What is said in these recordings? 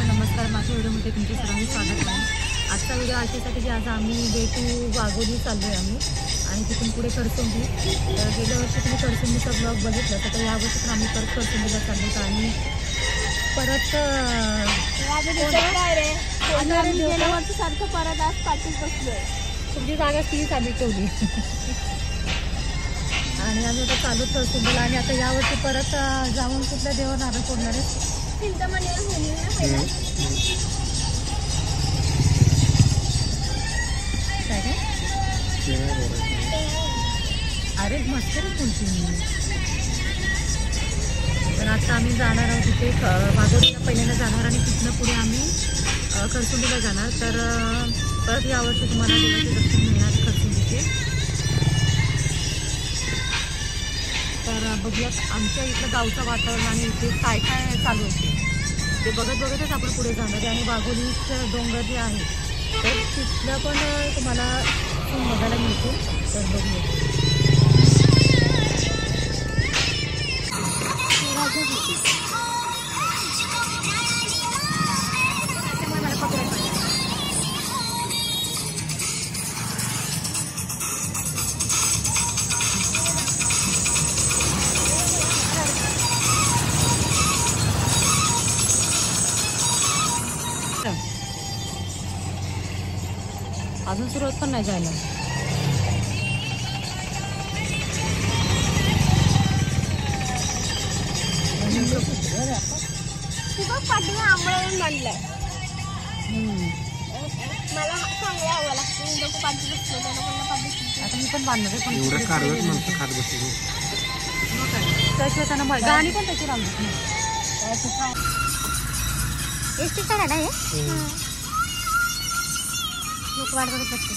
नमस्कार. माझ्या व्हिडिओमध्ये तुमचे सर्वांचे स्वागत आहे. आजचा व्हिडिओ अशासाठी की आज आम्ही डे 2 वाघोली चाललो आहे आम्ही आणि तिथून पुढे करसुंबी. गेल्या वर्षी तुम्ही करसुंबीचा ब्लॉग बघितला तर यावर्षी पण आम्ही परत करसुंबीला चाललो आणि परत गेल्या वर्षी सारखं परत आज पाठीच बसलोय. तुमची जागा ती चालली ठेवली आणि आम्ही आता चालू करसुंबीला आणि आता यावर्षी परत जाऊन कुठल्या देवावर नारळ फोडणार आहे. चिंतामणीला होईल ना पहिला. काय काय अरे मस्त रे तुमची. तर आता आम्ही जाणार आहोत तिथे वाघोलीला पहिल्यांदा जाणार आणि तिथनं पुढे आम्ही करसुंबीला जाणार. तर परत यावर्षी तुम्हाला देवाचे दर्शन मिळणार करसुंबीचे. तर बघूयात आमच्या इथलं गावचं वातावरण आणि इथे काय काय चालू होते ते बघत बघतच आपण पुढे जाणार आहे. आणि वाघोलीचं डोंगर जे आहे तर तिथलं पण तुम्हाला बघायला मिळतो. तर बघूया. अजून सुरुवात पण नाही जायला. पाठीला आंबळा मांडलाय. मला चांगलं यावं लागतं. लोक पाठी बसले आता मी पण बांधणार आहे पण एवढं कारवत नव्हतं खात बसले. त्याशिवाय त्यांना गाणी पण त्याची राहणार एसटी करायला आहे. लोक वाट बघत बसते.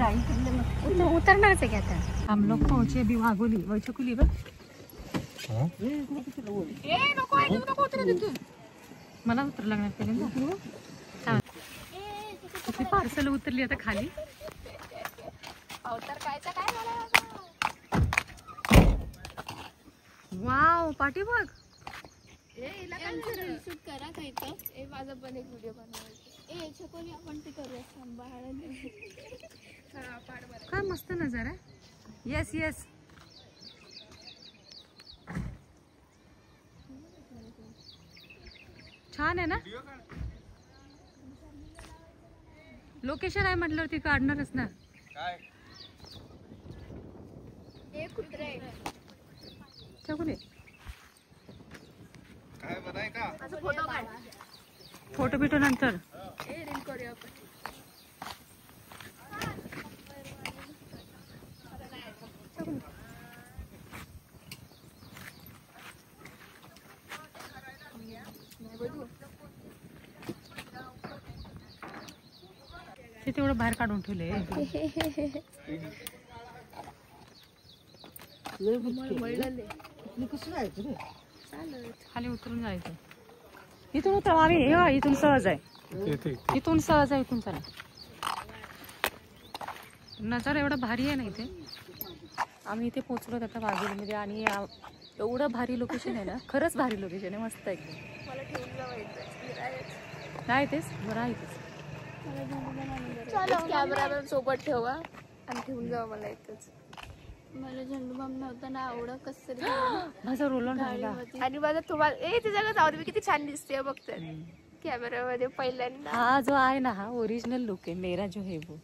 उतरणारच आहे की आता. हम लोग पहुंचे अभी वाघोली वैचकुली बघ. मला उतर लागणार पहिल्यांदा. किती पार्सल उतरली आता खाली. अवतार कायचा काय मला वाव पाठी बघ. शूट करा काही तर माझा पण एक व्हिडिओ बनवायचा. छकोली आपण ते करूया सांभाळून. काय मस्त नजारा. Yes yes. छान आहे ना. लोकेशन आहे म्हटल्यावरती काढणारच ना. हे कुत्रे छकुली काय बनाय का फोटो काढ. फोटो बिटो नंतर. रील करूया आपण. ते तेवढं बाहेर काढून ठेवले. खाली उतरून जायचं. इथून उतर आम्ही. इथून सहज आहे. इथून सहज आहे. इथून चला. नजारा एवढा भारी आहे ना इथे. आम्ही इथे पोहोचलो आता वाघोलीमध्ये आणि एवढं भारी लोकेशन आहे ना. खरंच भारी लोकेशन आहे. मस्त एकदम. मला ठेवून जावायचं नाही तेच बरं आहे तेच. कॅमेरा सोबत ठेवा आणि ठेवून जावा मला इथंच. मला झेंडू बाम नव्हता ना आवडत कसं माझा रोलर राहिला. आणि माझा तुम्हाला ते जागा जाऊ दे. मी किती छान दिसते बघते कॅमेरामध्ये पहिल्यांदा. हा जो आहे ना हा ओरिजिनल लुक आहे मेरा जो है वो.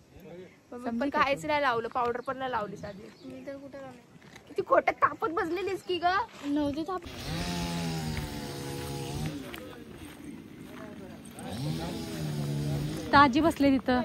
पण काहीच नाही लावलं. पावडर पण नाही लावली साधी. मी तर कुठे लावली. किती खोटं तापत बसलेलीस की ग. नव्हते ताप. ताजी बसले तिथं.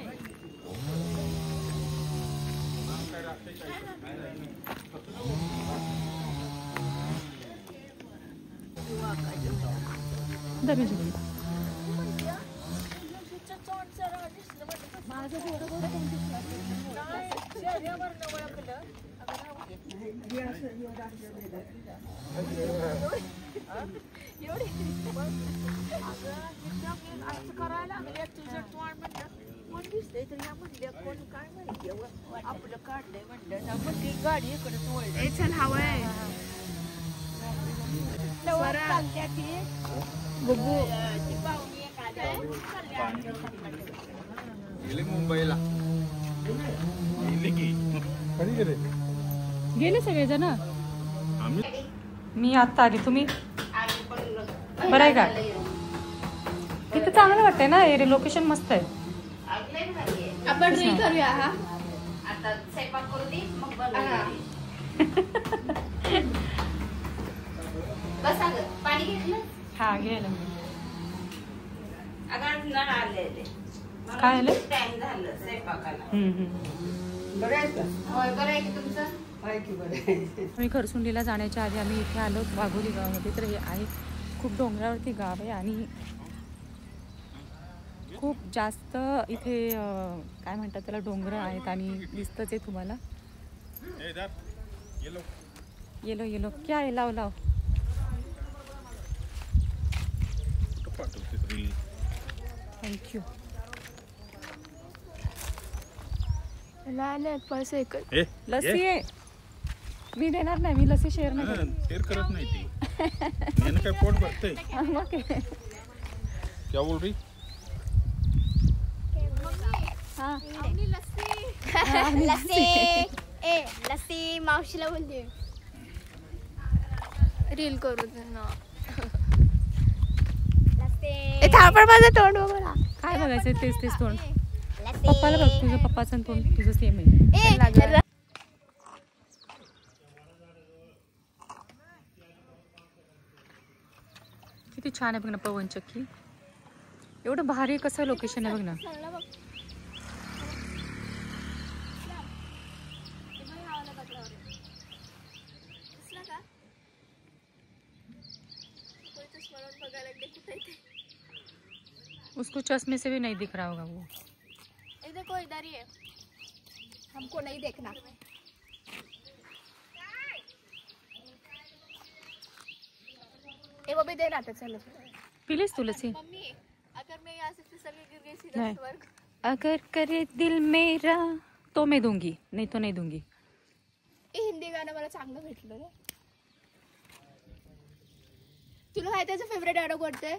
चल हवंय मुंबईला गेले सगळेजण. मी आता आली. तुम्ही बरं आहे का. तिथे चांगलं वाटतंय ना. एरिया लोकेशन मस्त आहे. आपण रील करूया. हा पाणी घेतलं. हा घ्यायला काय आलं. आम्ही खरसुंडीला जाण्याच्या आधी आम्ही इथे आलो वाघोली गावामध्ये. तर हे आहे खूप डोंगरावरती गाव आहे आणि खूप जास्त इथे काय म्हणतात त्याला डोंगर आहेत आणि दिसतच आहे तुम्हाला. येलो येलो क्या आहे. लाव लाव. थँक्यू. पैसे लस्सी आहे. मी देणार नाही. मी लस्सी शेअर नाही शेअर करत नाही ती. यानं काय पोट भरतंय. ओके. क्या बोल रही. हाँ लस्सी मावशीला बोलते. रील करू ना. थांबड माझं तोंड बघा. काय बघायचं तेच तेच तोंड. पप्पाला बघ. तुझं पप्पाचं तोंड तुझं सेम आहे. किती छान आहे बघ ना पवन चक्की. एवढं भारी कसं लोकेशन आहे बघ ना. उसको चश्मे से भी नहीं दिख रहा होगा वो. देखो इधर ही है. हमको नहीं देखना. ए वो भी दे रहा था. चलो पिलीस तुलसी. मम्मी अगर मैं यहाँ से फिसल के गिर गई नहीं. सीधा स्वर्ग. अगर करे दिल मेरा तो मैं दूंगी, नहीं तो नहीं दूंगी. हे हिंदी गाणं मला चांगलं भेटलं रे. तुला माहिती आहे फेवरेट गाणं कोणतं आहे?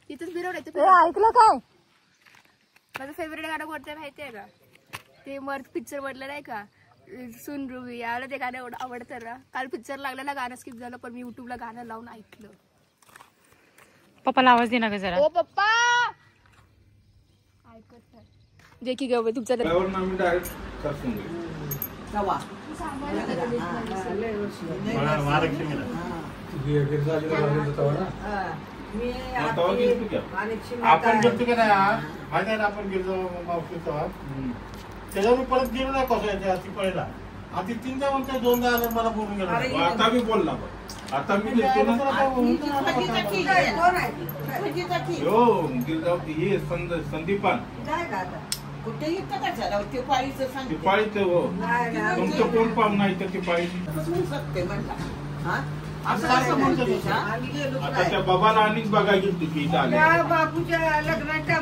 तिथंच बिरवड येते. ऐकलं काय? माझं फेवरेट गाणं कोणतं आहे माहिती आहे का? ते मर्द पिक्चर मधलं नाही का, सुन रुबी, याला ते गाणं एवढं आवडतं ना. काल पिक्चर लागलं ना, गाणं स्किप झालं, पण मी युट्यूबला गाणं लावून ऐकलं. पप्पाला आवाज दे ना ग जरा. ओ पप्पा ऐकत नाही. जे की गं तुमचं त्यावर ना मी डायरेक्ट करसून घेऊ. आपण गेलतो की नाही माहिती आहे ना, आपण गेलो मावशी तेव्हा त्याच्यावर मी परत गेलो नाही कसं याच्या तिपळीला. आता तीनदा म्हणते दोनदा आलं मला बोलून गेलो. आता मी बोलला पण. आता मी गेलतो ना. हो गिरगाव हे संदीपान तिपाळीच हो. तुमचं कोण पाहुणं आहे तर तिपाळीची. असं म्हणतो तो. आता त्या बाबाला आणिच बघायला गेली होती इथं आले. बापूच्या लग्नाच्या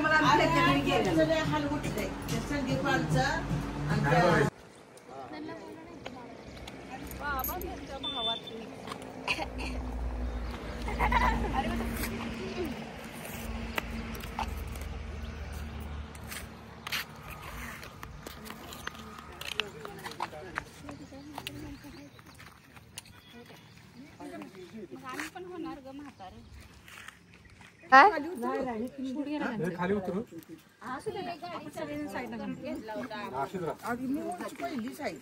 खाली उतरू. पहिली साईड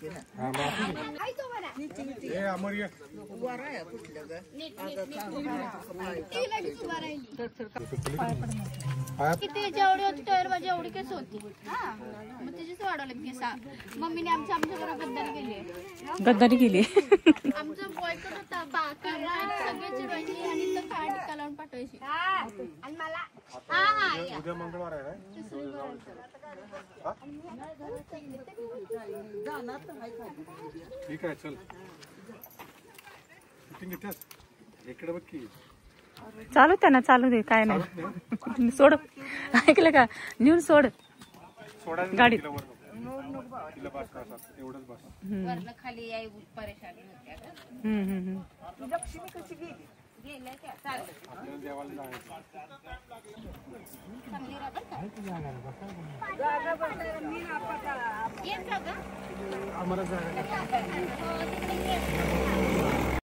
किती जेवढी होती टयर माझी एवढी केस होती. हा मग त्याचीच वाढवलं केस. मम्मीने आमच्या बरोबर गद्दारी केली. गद्दारी केली. आमचं बॉयकट होता. सगळे चिडवायची आणि तर काय टिका लावून पाठवायची. आणि मला उद्या मंगळवार आहे. ठीक आहे चल. इकडे बघ की चालू त्यांना चालू दे, काय नाही. सोड. ऐकलं का? नेऊन सोड गाडीत. एवढंच बस. वरनं खाली याय परेशानी होत्या. लक्ष्मी कशी गेली? गेल्या त्या चालेल. आपल्याला देवाला जायचं. चांगली राहतात का? जागा बसायला मी नापाता. येत का गं? आम्हाला जायचं. हो, तिकडे ये.